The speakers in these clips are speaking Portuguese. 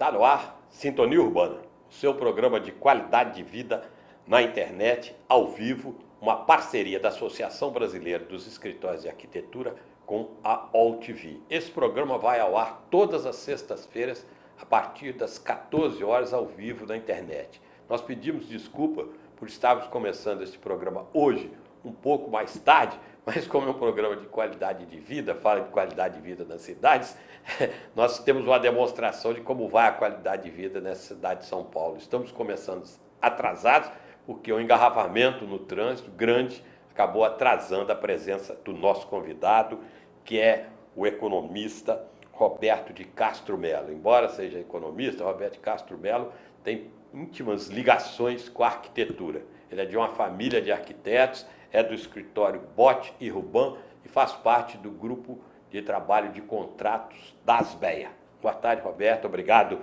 Está no ar, Sintonia Urbana, o seu programa de qualidade de vida na internet, ao vivo, uma parceria da Associação Brasileira dos Escritórios de Arquitetura com a OLTV. Esse programa vai ao ar todas as sextas-feiras, a partir das 14 horas, ao vivo na internet. Nós pedimos desculpa por estarmos começando este programa hoje, um pouco mais tarde, mas como é um programa de qualidade de vida, fala de qualidade de vida nas cidades, nós temos uma demonstração de como vai a qualidade de vida nessa cidade de São Paulo. Estamos começando atrasados, porque o engarrafamento no trânsito grande acabou atrasando a presença do nosso convidado, que é o economista Roberto de Castro Melo. Embora seja economista, Roberto de Castro Melo tem íntimas ligações com a arquitetura. Ele é de uma família de arquitetos, é do escritório Bott e Ruban e faz parte do grupo de trabalho de contratos da Asbeia. Boa tarde, Roberto. Obrigado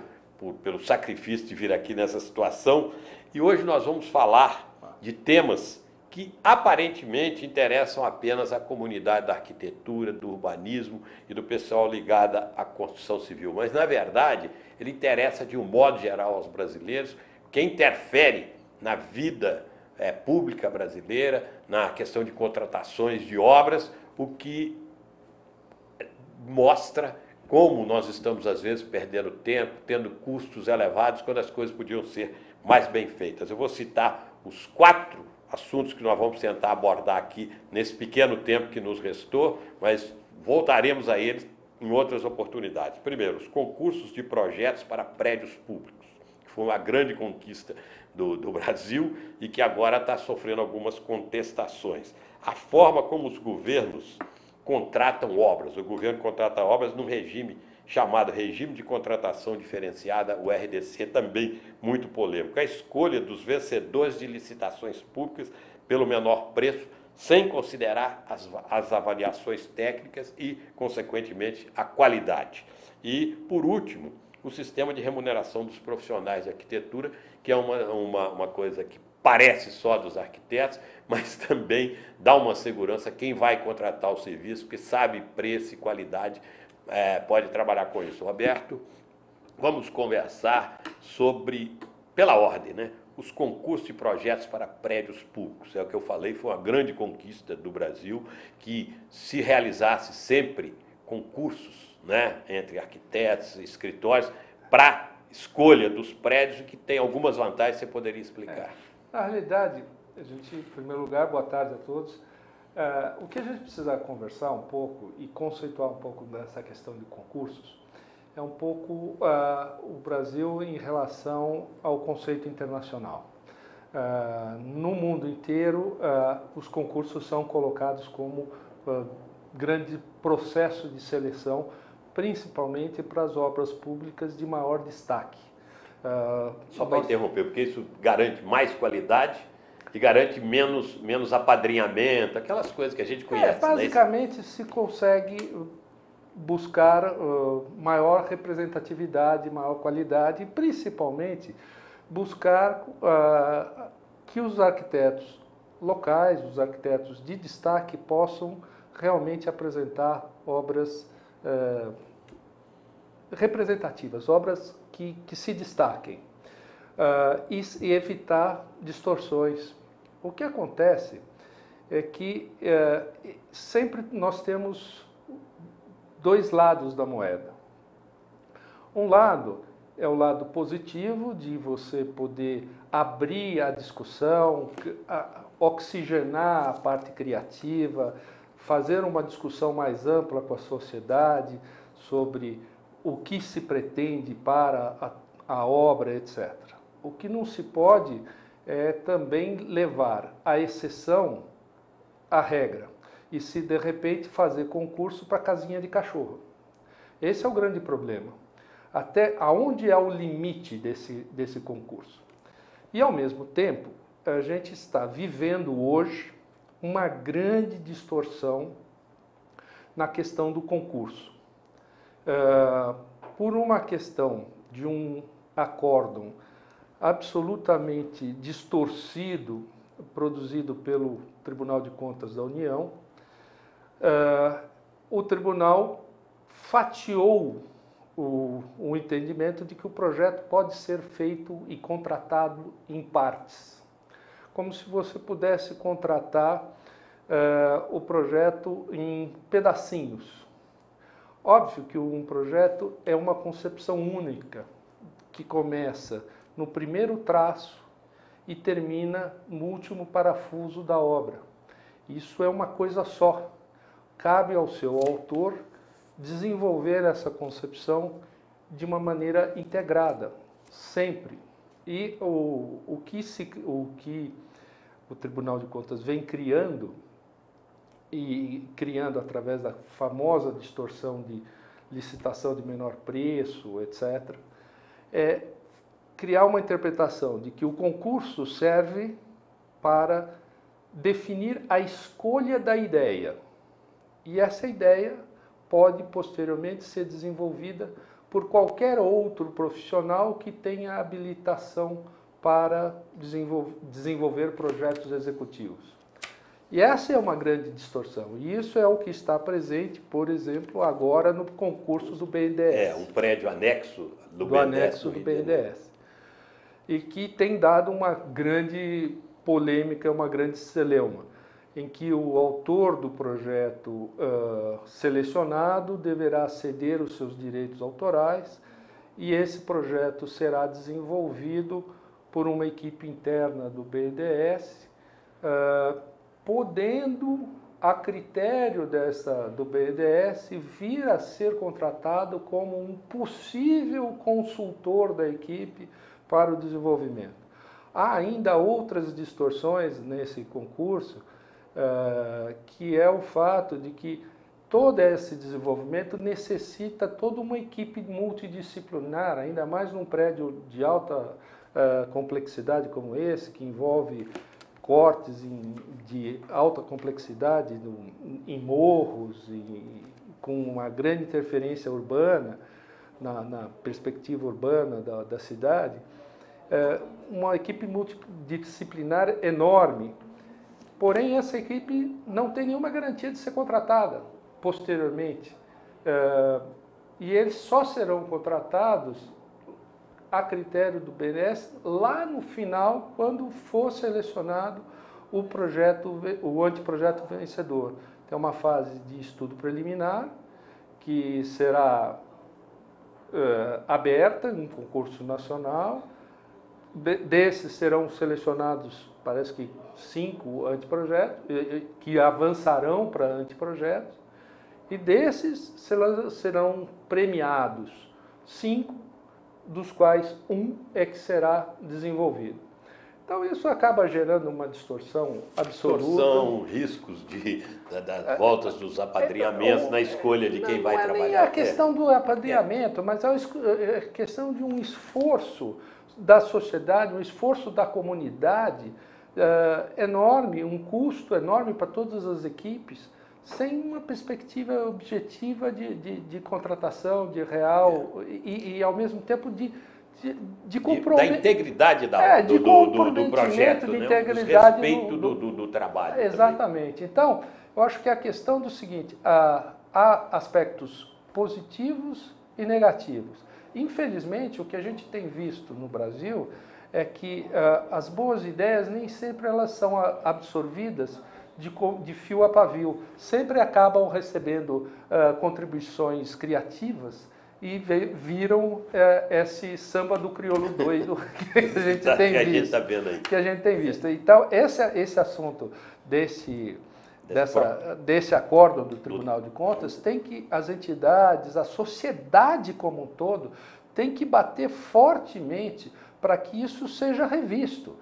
pelo sacrifício de vir aqui nessa situação. E hoje nós vamos falar de temas que aparentemente interessam apenas a comunidade da arquitetura, do urbanismo e do pessoal ligado à construção civil. Mas, na verdade, ele interessa de um modo geral aos brasileiros, que interfere na vida pública brasileira, na questão de contratações de obras, o que mostra como nós estamos, às vezes, perdendo tempo, tendo custos elevados, quando as coisas podiam ser mais bem feitas. Eu vou citar os 4 assuntos que nós vamos tentar abordar aqui nesse pequeno tempo que nos restou, mas voltaremos a eles em outras oportunidades. Primeiro, os concursos de projetos para prédios públicos, que foi uma grande conquista do Brasil e que agora está sofrendo algumas contestações. A forma como os governos contratam obras. O governo contrata obras num regime chamado Regime de Contratação Diferenciada, o RDC, também muito polêmico. A escolha dos vencedores de licitações públicas pelo menor preço, sem considerar as avaliações técnicas e, consequentemente, a qualidade. E, por último, o sistema de remuneração dos profissionais de arquitetura, que é uma coisa que parece só dos arquitetos, mas também dá uma segurança a quem vai contratar o serviço, porque sabe preço e qualidade, pode trabalhar com isso. Roberto, vamos conversar sobre, pela ordem, né? Os concursos de projetos para prédios públicos. É o que eu falei, foi uma grande conquista do Brasil, que se realizasse sempre concursos, né, entre arquitetos e escritórios para escolha dos prédios, que tem algumas vantagens, você poderia explicar. Na realidade, em primeiro lugar, boa tarde a todos. O que a gente precisa conversar um pouco e conceituar um pouco dessa questão de concursos é um pouco o Brasil em relação ao conceito internacional. No mundo inteiro, os concursos são colocados como grande processo de seleção, principalmente para as obras públicas de maior destaque. Só para interromper, porque isso garante mais qualidade e garante menos apadrinhamento, aquelas coisas que a gente conhece. Basicamente, se consegue buscar maior representatividade, maior qualidade e, principalmente, buscar que os arquitetos locais, os arquitetos de destaque, possam realmente apresentar obras representativas, obras que se destaquem e evitar distorções. O que acontece é que sempre nós temos 2 lados da moeda. Um lado é o lado positivo de você poder abrir a discussão, oxigenar a parte criativa, fazer uma discussão mais ampla com a sociedade sobre o que se pretende para a obra, etc. O que não se pode é também levar a exceção à regra e se de repente fazer concurso para casinha de cachorro. Esse é o grande problema. Até aonde é o limite desse concurso? E ao mesmo tempo, a gente está vivendo hoje uma grande distorção na questão do concurso. Por uma questão de um acórdão absolutamente distorcido, produzido pelo Tribunal de Contas da União, o tribunal fatiou o entendimento de que o projeto pode ser feito e contratado em partes, como se você pudesse contratar o projeto em pedacinhos. Óbvio que um projeto é uma concepção única, que começa no primeiro traço e termina no último parafuso da obra. Isso é uma coisa só. Cabe ao seu autor desenvolver essa concepção de uma maneira integrada, sempre. E o que o Tribunal de Contas vem criando, e criando através da famosa distorção de licitação de menor preço, etc., é criar uma interpretação de que o concurso serve para definir a escolha da ideia. E essa ideia pode posteriormente ser desenvolvida por qualquer outro profissional que tenha habilitação para desenvolver projetos executivos. E essa é uma grande distorção. E isso é o que está presente, por exemplo, agora no concurso do BNDES. Um prédio anexo do BNDES. Anexo do BNDES. E que tem dado uma grande polêmica, uma grande celeuma, em que o autor do projeto selecionado deverá ceder os seus direitos autorais e esse projeto será desenvolvido por uma equipe interna do BNDES, podendo, a critério do BNDES, vir a ser contratado como um possível consultor da equipe para o desenvolvimento. Há ainda outras distorções nesse concurso, que é o fato de que todo esse desenvolvimento necessita toda uma equipe multidisciplinar, ainda mais num prédio de alta complexidade como esse, que envolve cortes de alta complexidade em morros, com uma grande interferência urbana, na perspectiva urbana da cidade, uma equipe multidisciplinar enorme. Porém, essa equipe não tem nenhuma garantia de ser contratada posteriormente. E eles só serão contratados a critério do BNDES lá no final, quando for selecionado o anteprojeto vencedor. Tem uma fase de estudo preliminar, que será aberta em concurso nacional. Desses serão selecionados, parece que 5 anteprojetos, que avançarão para anteprojetos, e desses serão premiados 5, dos quais 1 é que será desenvolvido. Então isso acaba gerando uma distorção absoluta. Distorção, riscos das voltas dos apadrinhamentos na escolha de quem vai trabalhar. Não é nem a questão do apadrinhamento, mas é a questão de um esforço da sociedade, um esforço da comunidade enorme, um custo enorme para todas as equipes, sem uma perspectiva objetiva de contratação, de real, e ao mesmo tempo de comprometimento. Da integridade do projeto, de né? integridade respeito do trabalho. Exatamente. Também. Então, eu acho que a questão do seguinte, há aspectos positivos e negativos. Infelizmente, o que a gente tem visto no Brasil é que as boas ideias nem sempre elas são absorvidas de fio a pavio. Sempre acabam recebendo contribuições criativas e viram esse samba do crioulo doido que a gente tem visto. Que a gente tem visto. Então, esse assunto desse acórdão do Tribunal de Contas, tem que as entidades, a sociedade como um todo, tem que bater fortemente para que isso seja revisto.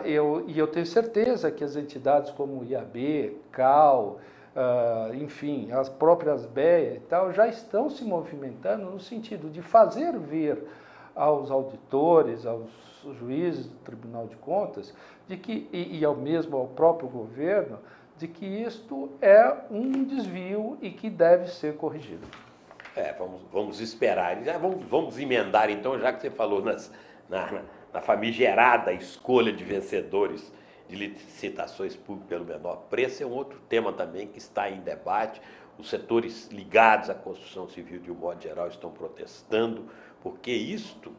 Eu tenho certeza que as entidades como o IAB, CAL, enfim, as próprias BEA e tal, já estão se movimentando no sentido de fazer ver aos auditores, aos juízes do Tribunal de Contas, e ao mesmo ao próprio governo, de que isto é um desvio e que deve ser corrigido. Vamos esperar. Vamos emendar, então, já que você falou na famigerada escolha de vencedores de licitações públicas pelo menor preço, é um outro tema também que está em debate. os setores ligados à construção civil, de um modo geral, estão protestando, porque isto,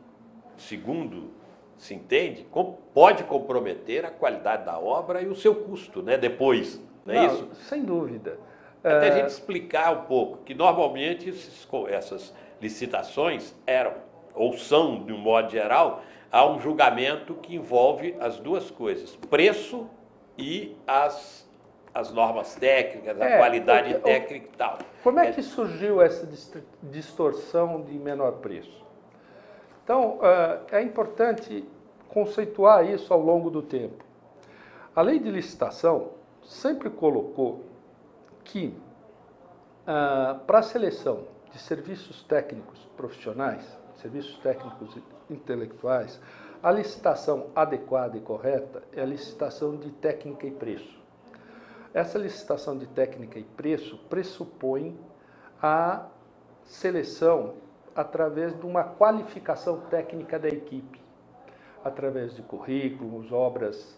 segundo se entende, pode comprometer a qualidade da obra e o seu custo, né, depois, não é isso? Sem dúvida. Até a gente explicar um pouco, que normalmente essas licitações eram, ou são, de um modo geral, há um julgamento que envolve as duas coisas, preço e as normas técnicas, a qualidade técnica e tal. Como é que surgiu essa distorção de menor preço? Então, é importante conceituar isso ao longo do tempo. A lei de licitação sempre colocou que, para a seleção de serviços técnicos profissionais, serviços técnicos intelectuais, a licitação adequada e correta é a licitação de técnica e preço. Essa licitação de técnica e preço pressupõe a seleção através de uma qualificação técnica da equipe, através de currículos, obras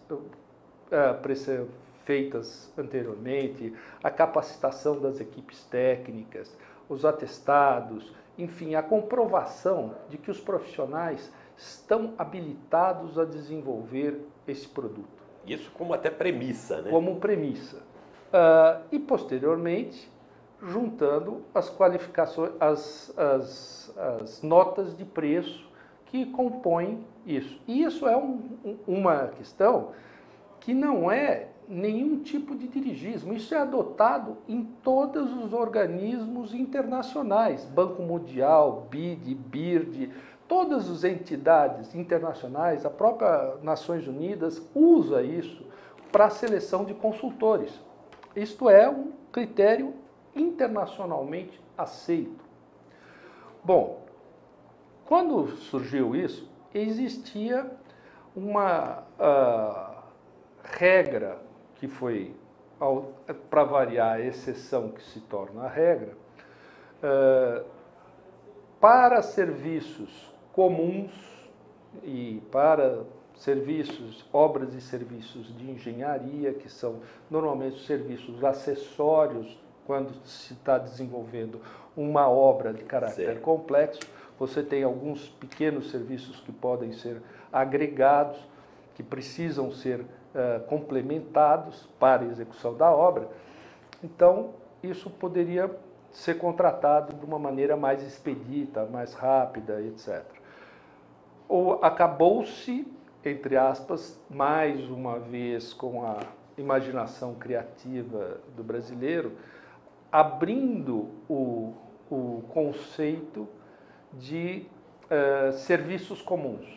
feitas anteriormente, a capacitação das equipes técnicas, os atestados, enfim, a comprovação de que os profissionais estão habilitados a desenvolver esse produto. Isso como até premissa, né? Como premissa. E, posteriormente, juntando as qualificações, as notas de preço que compõem isso. E isso é uma questão que não é nenhum tipo de dirigismo. Isso é adotado em todos os organismos internacionais, Banco Mundial, BID, BIRD, todas as entidades internacionais, a própria Nações Unidas usa isso para a seleção de consultores. Isto é um critério internacionalmente aceito. Bom, quando surgiu isso, existia uma regra que foi, para variar, a exceção que se torna a regra, para serviços comuns e para obras e serviços de engenharia, que são normalmente serviços acessórios quando se está desenvolvendo uma obra de caráter complexo. Você tem alguns pequenos serviços que podem ser agregados, que precisam ser complementados para a execução da obra. Então, isso poderia ser contratado de uma maneira mais expedita, mais rápida, etc. Ou acabou-se, entre aspas, mais uma vez com a imaginação criativa do brasileiro, abrindo o conceito de serviços comuns.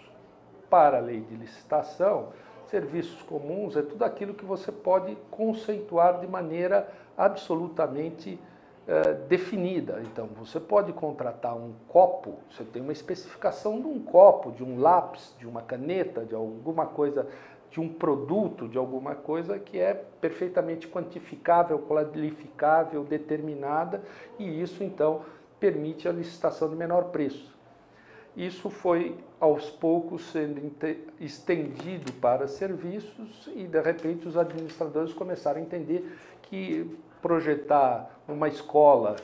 Para a lei de licitação, serviços comuns é tudo aquilo que você pode conceituar de maneira absolutamente definida. Então, você pode contratar um copo, você tem uma especificação de um copo, de um lápis, de uma caneta, de alguma coisa, de um produto, de alguma coisa que é perfeitamente quantificável, qualificável, determinada, e isso, então, permite a licitação de menor preço. Isso foi, aos poucos, sendo estendido para serviços e, de repente, os administradores começaram a entender que projetar uma escola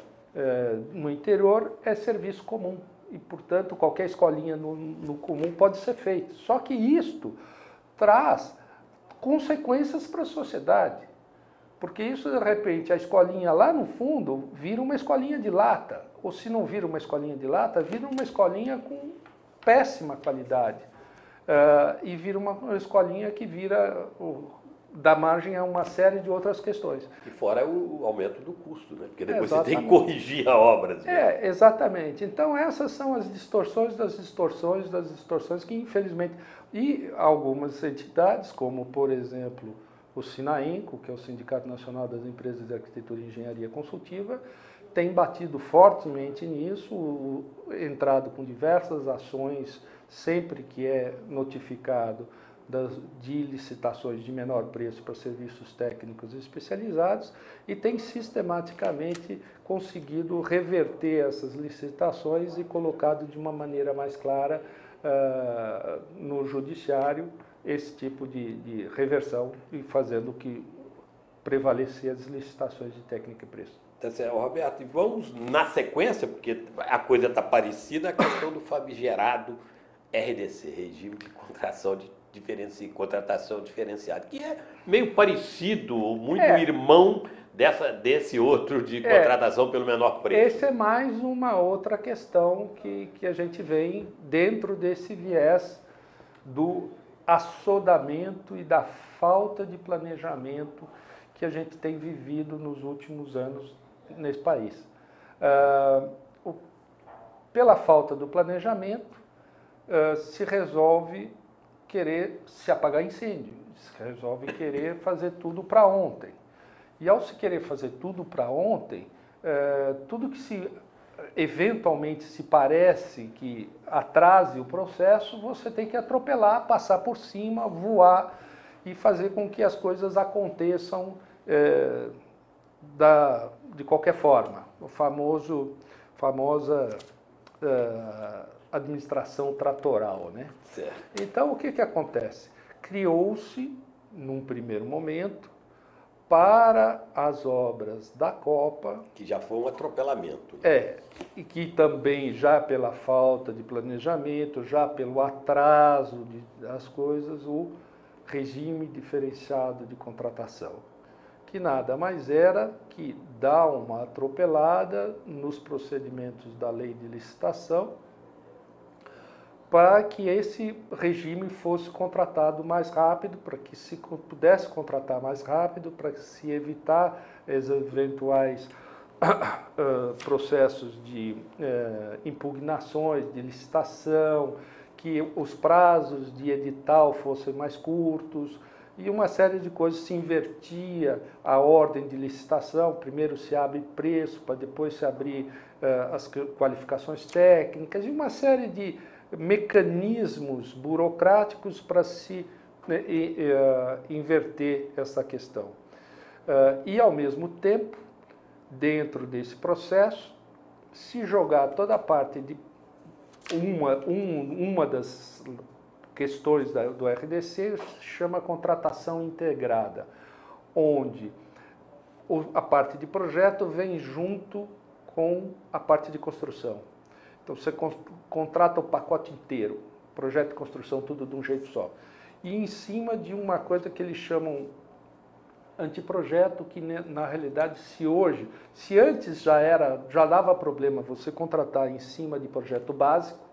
no interior é serviço comum e, portanto, qualquer escolinha no comum pode ser feito. Só que isto traz consequências para a sociedade, porque isso, de repente, a escolinha lá no fundo vira uma escolinha de lata, ou se não vira uma escolinha de lata, vira uma escolinha com péssima qualidade, e vira uma escolinha que dá margem a uma série de outras questões. E fora o aumento do custo, né? Porque depois você tem que corrigir a obra. Exatamente. Então, essas são as distorções das distorções das distorções que, infelizmente, e algumas entidades, como, por exemplo, o SINAENCO, que é o Sindicato Nacional das Empresas de Arquitetura e Engenharia Consultiva, tem batido fortemente nisso, entrado com diversas ações, sempre que é notificado de licitações de menor preço para serviços técnicos especializados, e tem sistematicamente conseguido reverter essas licitações e colocado de uma maneira mais clara no judiciário esse tipo de reversão e fazendo que prevalecer as licitações de técnica e preço. Tá certo, Roberto, e vamos na sequência, porque a coisa está parecida, a questão do famigerado RDC, Regime de Contratação Diferenciada, que é meio parecido, muito irmão desse outro de contratação pelo menor preço. Esse é mais uma outra questão que a gente vem dentro desse viés do assodamento e da falta de planejamento que a gente tem vivido nos últimos anos nesse país. Pela falta do planejamento, se resolve querer se apagar incêndio, se resolve querer fazer tudo para ontem. E ao se querer fazer tudo para ontem, tudo que eventualmente se parece que atrase o processo, você tem que atropelar, passar por cima, voar e fazer com que as coisas aconteçam de qualquer forma. A famosa administração tratoral, né? Certo. Então, o que acontece? Criou-se, num primeiro momento, para as obras da Copa... Que já foi um atropelamento. E que também já pela falta de planejamento, já pelo atraso das coisas, o regime diferenciado de contratação, que nada mais era que dar uma atropelada nos procedimentos da lei de licitação para que esse regime fosse contratado mais rápido, para que se pudesse contratar mais rápido, para se evitar os eventuais processos de impugnações de licitação, que os prazos de edital fossem mais curtos, e uma série de coisas. Se invertia a ordem de licitação, primeiro se abre preço, para depois se abrir as qualificações técnicas, e uma série de mecanismos burocráticos para se inverter essa questão. E, ao mesmo tempo, dentro desse processo, se jogar toda a parte de uma das questões do RDC, se chama contratação integrada, onde a parte de projeto vem junto com a parte de construção. Então, você contrata o pacote inteiro, projeto de construção, tudo de um jeito só. E em cima de uma coisa que eles chamam anteprojeto, que na realidade, se antes já dava problema você contratar em cima de projeto básico,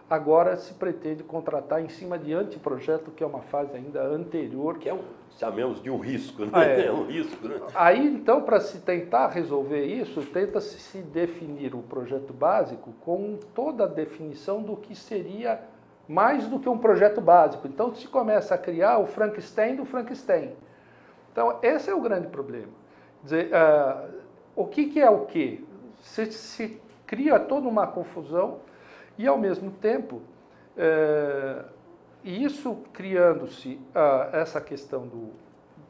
agora se pretende contratar em cima de anteprojeto, que é uma fase ainda anterior. Que chamamos de um risco, né? É um risco, né? Aí, então, para se tentar resolver isso, tenta-se se definir o projeto básico com toda a definição do que seria mais do que um projeto básico. Então, se começa a criar o Frankenstein do Frankenstein. Então, esse é o grande problema. Quer dizer, o que é o quê? Se cria toda uma confusão e, ao mesmo tempo, isso criando-se essa questão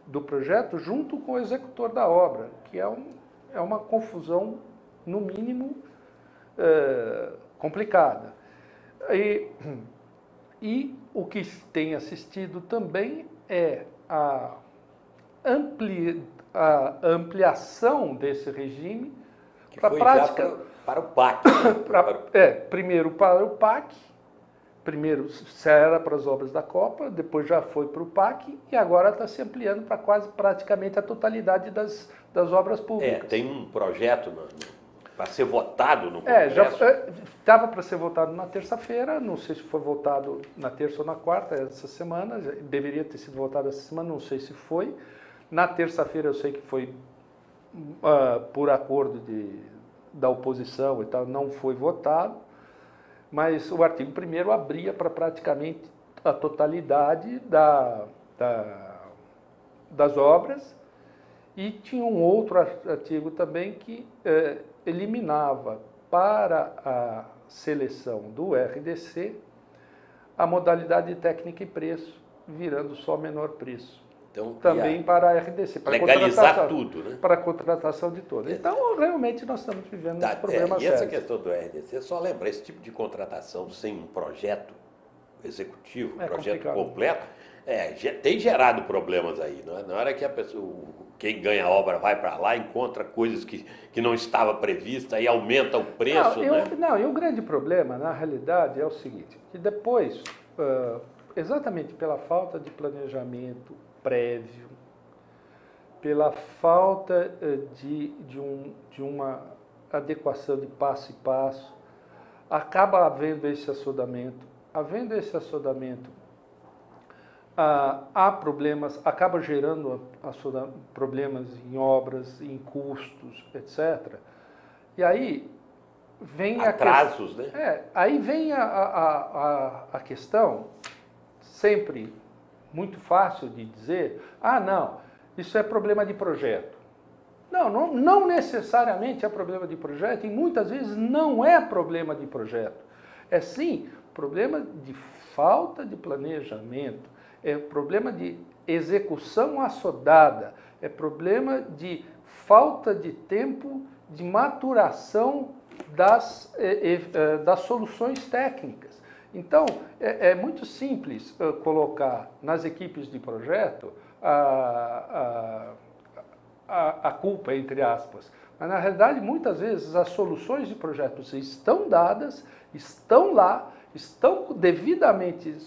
do projeto junto com o executor da obra, que é uma confusão, no mínimo, complicada. E o que tem assistido também é a ampliação desse regime para a prática. Para o PAC. Primeiro para o PAC, primeiro era para as obras da Copa, depois já foi para o PAC e agora está se ampliando para praticamente a totalidade das obras públicas. Tem um projeto para ser votado no Congresso. Já estava para ser votado na terça-feira, não sei se foi votado na terça ou na quarta essa semana, deveria ter sido votado essa semana, não sei se foi. Na terça-feira eu sei que foi por acordo da oposição e tal, não foi votado, mas o artigo 1º abria para praticamente a totalidade das obras, e tinha um outro artigo também que eliminava para a seleção do RDC a modalidade de técnica e preço, virando só menor preço. Então, também para a RDC, para legalizar tudo, né? Para a contratação de todos. Então, realmente, nós estamos vivendo um problema sério. E essa questão do RDC, só lembrar, esse tipo de contratação sem um projeto executivo, um projeto completo, Tem gerado problemas aí. Não é? Na hora que a pessoa, quem ganha a obra vai para lá, encontra coisas que não estava prevista, aí aumenta o preço. E o grande problema, na realidade, é o seguinte, que depois, exatamente pela falta de planejamento prévio, pela falta de uma adequação de passo a passo, acaba havendo esse assodamento. Havendo esse assodamento, há problemas, acaba gerando problemas em obras, em custos, etc. E aí vem atrasos, aí vem a questão, sempre muito fácil de dizer, não, isso é problema de projeto. Não necessariamente é problema de projeto e muitas vezes não é problema de projeto. É sim problema de falta de planejamento, é problema de execução assodada, é problema de falta de tempo de maturação das soluções técnicas. Então, é muito simples colocar nas equipes de projeto a culpa, entre aspas. Mas, na realidade, muitas vezes as soluções de projetos estão dadas, estão lá, estão devidamente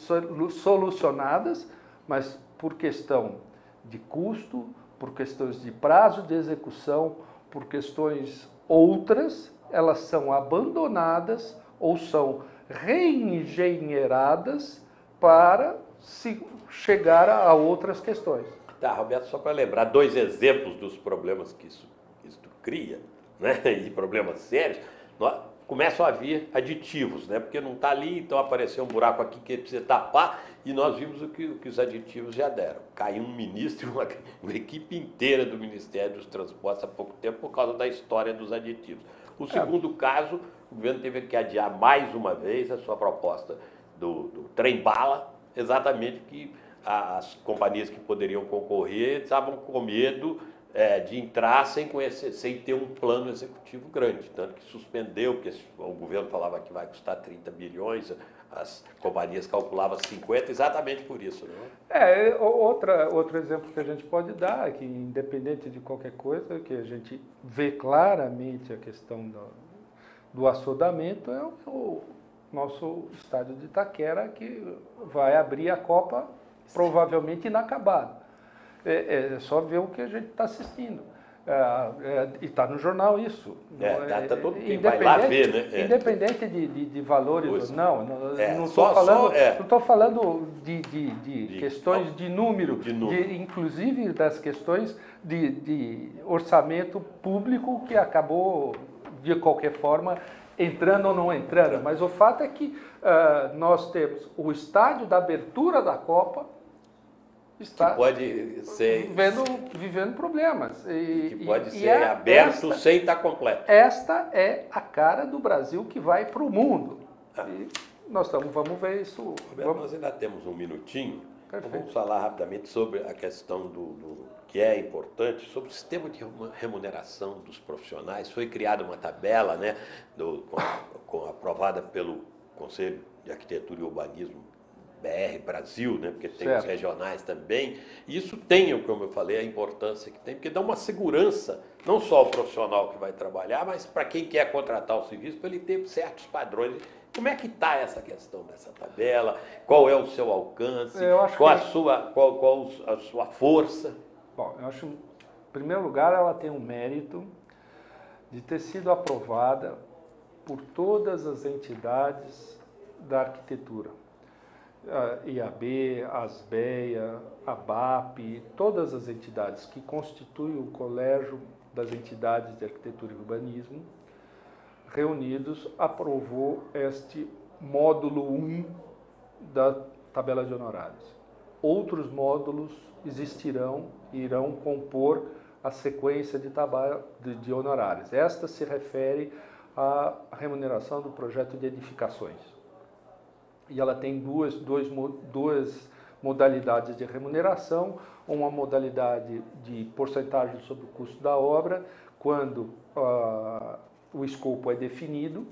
solucionadas, mas por questão de custo, por questões de prazo de execução, por questões outras, elas são abandonadas ou são reengenheiradas para se chegar a outras questões. Tá, Roberto, só para lembrar 2 exemplos dos problemas que isso cria, né, e problemas sérios, começam a vir aditivos, né, porque não está ali, então apareceu um buraco aqui que precisa tapar, e nós vimos o que os aditivos já deram. Caiu um ministro e uma equipe inteira do Ministério dos Transportes há pouco tempo por causa da história dos aditivos. O segundo caso, o governo teve que adiar mais uma vez a sua proposta do trem-bala, exatamente porque as companhias que poderiam concorrer estavam com medo de entrar sem ter um plano executivo grande, tanto que suspendeu, porque o governo falava que vai custar 30 bilhões, as companhias calculavam 50, exatamente por isso. Não? Outro exemplo que a gente pode dar é que, independente de qualquer coisa, que a gente vê claramente a questão do assodamento, é o nosso estádio de Itaquera, que vai abrir a Copa provavelmente inacabado. É só ver o que a gente está assistindo. E está no jornal isso. Tá todo mundo vai lá ver, né? Independente de valores ou não. Não estou falando de questões de número, inclusive das questões de orçamento público que acabou, de qualquer forma, entrando ou não entrando. Mas o fato é que nós temos o estádio da abertura da Copa, está que pode ser vivendo problemas. Que pode ser aberto sem estar completo. Esta é a cara do Brasil que vai para o mundo. E nós vamos ver isso. Roberto, nós ainda temos um minutinho. Perfeito. Vamos falar rapidamente sobre a questão que é importante, sobre o sistema de remuneração dos profissionais. Foi criada uma tabela, né, aprovada pelo Conselho de Arquitetura e Urbanismo BR Brasil, né, porque tem os regionais também. E isso tem, como eu falei, a importância que tem, porque dá uma segurança, não só ao profissional que vai trabalhar, mas para quem quer contratar o serviço, para ele ter certos padrões. Como é que está essa questão dessa tabela? Qual é o seu alcance? Qual a sua força? Bom, eu acho, em primeiro lugar, ela tem um mérito de ter sido aprovada por todas as entidades da arquitetura. A IAB, a ASBEA, a BAP, todas as entidades que constituem o colégio das entidades de arquitetura e urbanismo, reunidos, aprovou este módulo 1 da tabela de honorários. Outros módulos existirão e irão compor a sequência de honorários. Esta se refere à remuneração do projeto de edificações. E ela tem duas modalidades de remuneração, uma modalidade de porcentagem sobre o custo da obra, quando o escopo é definido,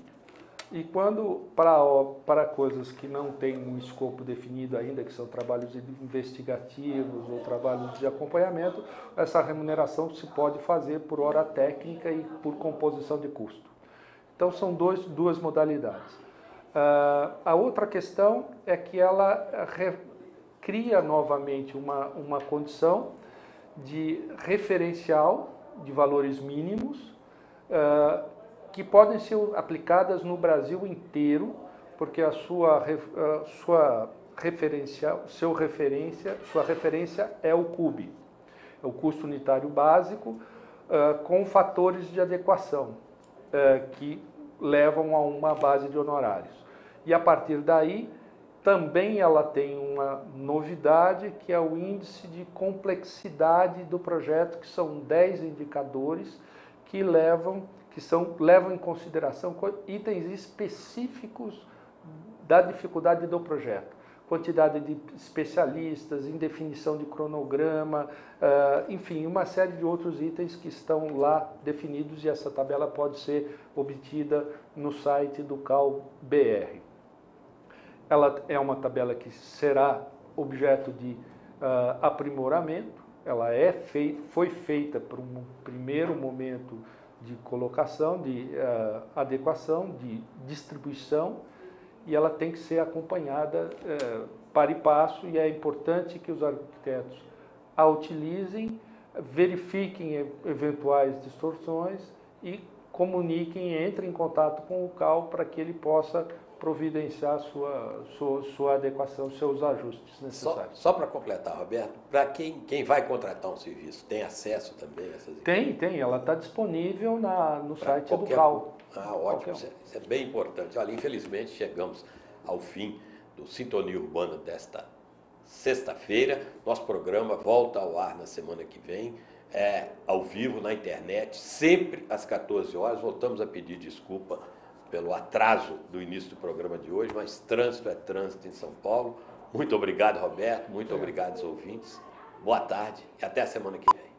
E quando, para coisas que não têm um escopo definido ainda, que são trabalhos investigativos ou trabalhos de acompanhamento, essa remuneração se pode fazer por hora técnica e por composição de custo. Então, são duas modalidades. A outra questão é que ela cria novamente uma condição de referencial de valores mínimos, que podem ser aplicadas no Brasil inteiro, porque sua referência é o CUB, é o custo unitário básico, com fatores de adequação, que levam a uma base de honorários. E a partir daí, também ela tem uma novidade, que é o índice de complexidade do projeto, que são 10 indicadores que levam em consideração itens específicos da dificuldade do projeto. Quantidade de especialistas, indefinição de cronograma, enfim, uma série de outros itens que estão lá definidos, e essa tabela pode ser obtida no site do CAL-BR. Ela é uma tabela que será objeto de aprimoramento, ela foi feita por um primeiro momento de colocação, de adequação, de distribuição, e ela tem que ser acompanhada para e passo, e é importante que os arquitetos a utilizem, verifiquem eventuais distorções e comuniquem, entrem em contato com o CAL para que ele possa providenciar sua adequação, seus ajustes necessários. Só para completar, Roberto, para quem vai contratar um serviço, tem acesso também a essas informações? Tem, ela está disponível no site do CAL. Ótimo, isso é bem importante. Olha, infelizmente chegamos ao fim do Sintonia Urbana desta sexta-feira. Nosso programa volta ao ar na semana que vem, ao vivo, na internet, sempre às 14 horas. Voltamos a pedir desculpa pelo atraso do início do programa de hoje, mas trânsito é trânsito em São Paulo. Muito obrigado, Roberto, muito obrigado aos ouvintes. Boa tarde e até a semana que vem.